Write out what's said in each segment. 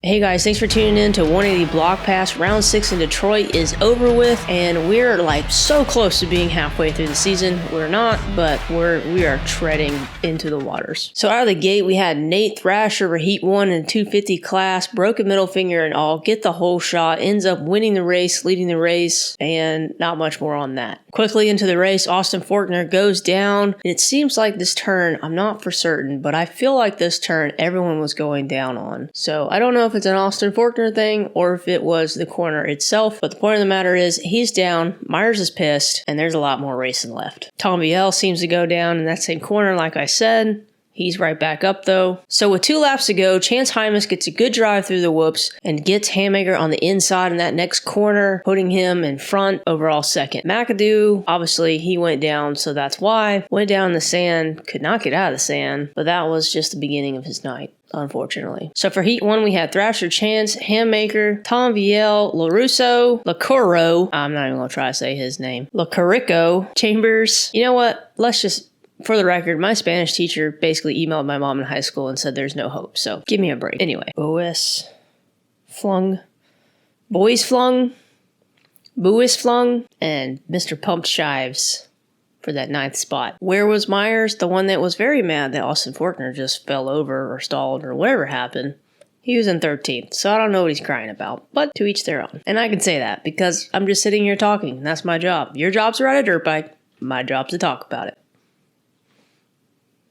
Hey guys, thanks for tuning in to 180 Block Pass. Round 6 in Detroit is over with, and we're like so close to being halfway through the season. We're not, but we are treading into the waters. So out of the gate, we had Nate Thrasher over Heat 1 in 250 class, broken middle finger and all, get the whole shot, ends up winning the race, leading the race, and not much more on that. Quickly into the race, Austin Forkner goes down. It seems like this turn, I'm not for certain, but I feel like this turn everyone was going down on. So I don't know if it's an Austin Forkner thing or if it was the corner itself, but the point of the matter is he's down, Myers is pissed, and there's a lot more racing left. Tom Vialle seems to go down in that same corner like I said. He's right back up though. So with 2 laps to go, Chance Hymas gets a good drive through the whoops and gets Hammaker on the inside in that next corner, putting him in front, overall second. McAdoo, obviously he went down, so that's why. Went down in the sand, could not get out of the sand, but that was just the beginning of his night, unfortunately. So for Heat 1, we had Thrasher, Chance, Hammaker, Tom Vialle, LaRusso, LaCuro, I'm not even going to try to say his name, LaCarico, Chambers. You know what? Let's just... For the record, my Spanish teacher basically emailed my mom in high school and said there's no hope, so give me a break. Anyway, Bois Flung, and Mr. Pumped Shives for that 9th spot. Where was Myers? The one that was very mad that Austin Forkner just fell over or stalled or whatever happened. He was in 13th, so I don't know what he's crying about, but to each their own. And I can say that because I'm just sitting here talking. That's my job. Your job's to ride a dirt bike. My job's to talk about it.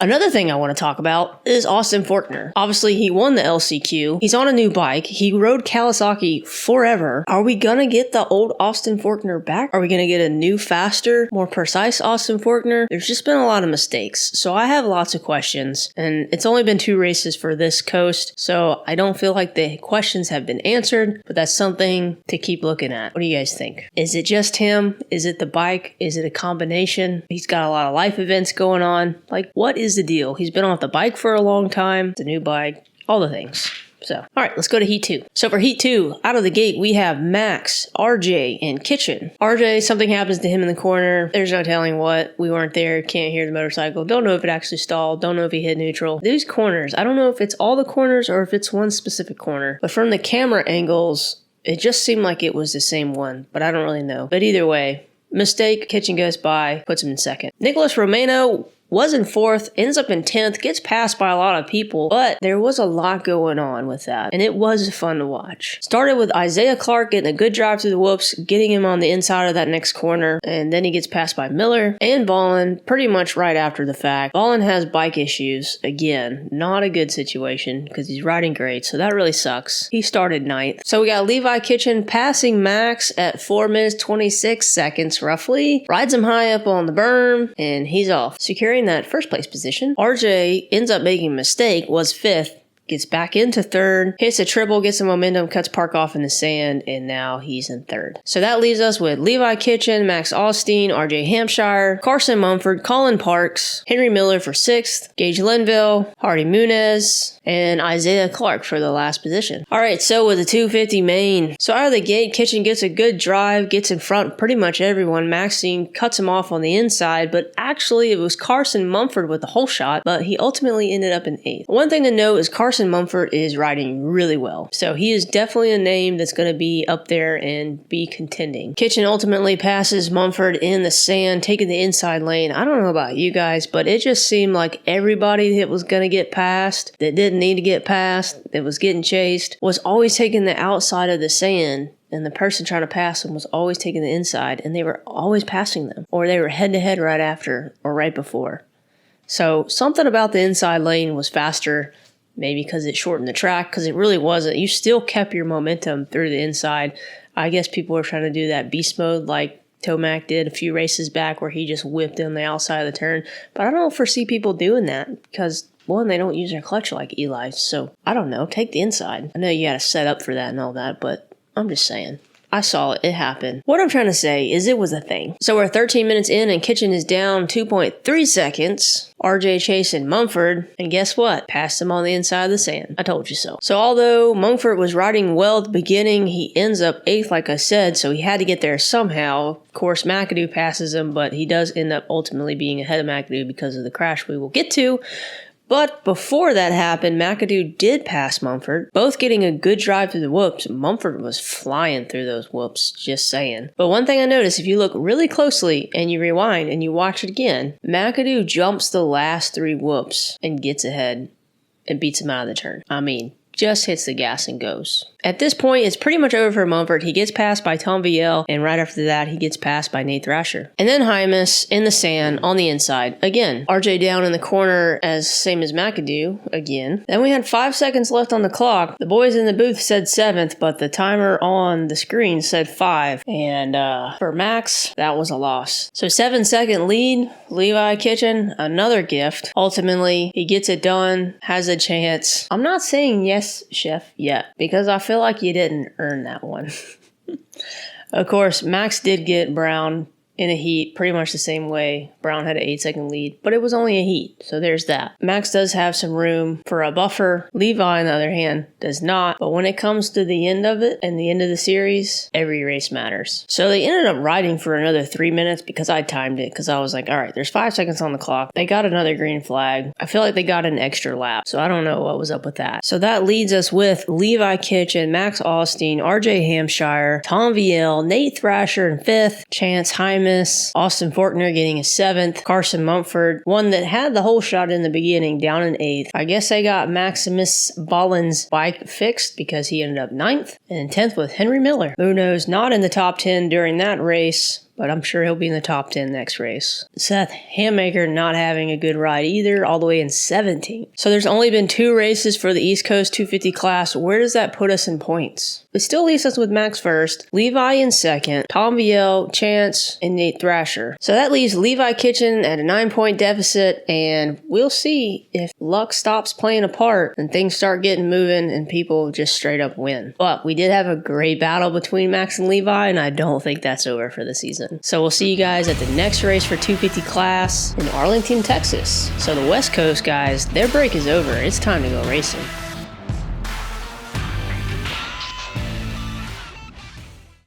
Another thing I want to talk about is Austin Forkner. Obviously, he won the LCQ. He's on a new bike. He rode Kawasaki forever. Are we going to get the old Austin Forkner back? Are we going to get a new, faster, more precise Austin Forkner? There's just been a lot of mistakes. So I have lots of questions. And it's only been 2 races for this coast. So I don't feel like the questions have been answered. But that's something to keep looking at. What do you guys think? Is it just him? Is it the bike? Is it a combination? He's got a lot of life events going on. Like, what is the deal? He's been off the bike for a long time, the new bike, all the things. So, all right, let's go to Heat 2. So for Heat 2, out of the gate, we have Max, RJ, and Kitchen. RJ, something happens to him in the corner. There's no telling what. We weren't there, can't hear the motorcycle. Don't know if it actually stalled. Don't know if he hit neutral. These corners, I don't know if it's all the corners or if it's one specific corner. But from the camera angles, it just seemed like it was the same one, but I don't really know. But either way, mistake, Kitchen goes by, puts him in 2nd. Nicholas Romano was in 4th, ends up in 10th, gets passed by a lot of people, but there was a lot going on with that, and it was fun to watch. Started with Isaiah Clark getting a good drive through the whoops, getting him on the inside of that next corner, and then he gets passed by Miller and Ballin pretty much right after the fact. Ballin has bike issues. Again, not a good situation because he's riding great, so that really sucks. He started 9th. So we got Levi Kitchen passing Max at 4 minutes 26 seconds roughly, rides him high up on the berm, and he's off, securing that 1st place position. RJ ends up making a mistake, was 5th, gets back into 3rd, hits a triple, gets some momentum, cuts Park off in the sand, and now he's in 3rd. So that leaves us with Levi Kitchen, Max Austin, RJ Hampshire, Carson Mumford, Colin Parks, Henry Miller for 6th, Gage Linville, Hardy Muniz, and Isaiah Clark for the last position. All right, so with the 250 main. So out of the gate, Kitchen gets a good drive, gets in front pretty much everyone. Maxine cuts him off on the inside, but actually it was Carson Mumford with the whole shot, but he ultimately ended up in 8th. One thing to note is Carson Mumford is riding really well. So he is definitely a name that's going to be up there and be contending. Kitchen ultimately passes Mumford in the sand, taking the inside lane. I don't know about you guys, but it just seemed like everybody that was going to get passed, that didn't need to get passed, that was getting chased, was always taking the outside of the sand. And the person trying to pass them was always taking the inside, and they were always passing them. Or they were head-to-head right after or right before. So something about the inside lane was faster. Maybe because it shortened the track, because it really wasn't. You still kept your momentum through the inside. I guess people were trying to do that beast mode like Tomac did a few races back where he just whipped in the outside of the turn. But I don't foresee people doing that because, one, they don't use their clutch like Eli. So, I don't know. Take the inside. I know you got to set up for that and all that, but I'm just saying. I saw it. It happened. What I'm trying to say is it was a thing. So we're 13 minutes in and Kitchen is down 2.3 seconds. RJ chasing Mumford. And guess what? Passed him on the inside of the sand. I told you so. So although Mumford was riding well at the beginning, he ends up 8th like I said. So he had to get there somehow. Of course, McAdoo passes him, but he does end up ultimately being ahead of McAdoo because of the crash we will get to. But before that happened, McAdoo did pass Mumford, both getting a good drive through the whoops. Mumford was flying through those whoops, just saying. But one thing I noticed, if you look really closely and you rewind and you watch it again, McAdoo jumps the last 3 whoops and gets ahead and beats him out of the turn. I mean, just hits the gas and goes. At this point, it's pretty much over for Mumford. He gets passed by Tom Vialle, and right after that, he gets passed by Nate Thrasher. And then Hymas in the sand on the inside. Again, RJ down in the corner same as McAdoo again. Then we had 5 seconds left on the clock. The boys in the booth said 7th, but the timer on the screen said 5. And for Max, that was a loss. So 7-second lead, Levi Kitchen, another gift. Ultimately, he gets it done, has a chance. I'm not saying yes, chef, yet, because I feel like you didn't earn that one. Of course, Max did get Brown in a heat pretty much the same way. Brown had an 8-second lead, but it was only a heat, so there's that. Max does have some room for a buffer. Levi, on the other hand, does not. But when it comes to the end of it and the end of the series, every race matters. So they ended up riding for another 3 minutes because I timed it, because I was like, all right, there's 5 seconds on the clock. They got another green flag. I feel like they got an extra lap, so I don't know what was up with that. So that leads us with Levi Kitchen, Max Austin, RJ Hampshire, Tom Vialle, Nate Thrasher in 5th, Chance Hyman, Austin Forkner getting a 7th, Carson Mumford, one that had the whole shot in the beginning, down in 8th. I guess they got Maximus Ballin's bike fixed because he ended up 9th, and 10th with Henry Miller. Munoz not in the top 10 during that race, but I'm sure he'll be in the top 10 next race. Seth Hammaker not having a good ride either, all the way in 17th. So there's only been 2 races for the East Coast 250 class. Where does that put us in points? It still leaves us with Max first, Levi in 2nd, Tom Vialle, Chance, and Nate Thrasher. So that leaves Levi Kitchen at a 9-point deficit, and we'll see if luck stops playing a part and things start getting moving and people just straight up win. But we did have a great battle between Max and Levi, and I don't think that's over for the season. So we'll see you guys at the next race for 250 class in Arlington, Texas. So the West Coast guys, their break is over. It's time to go racing.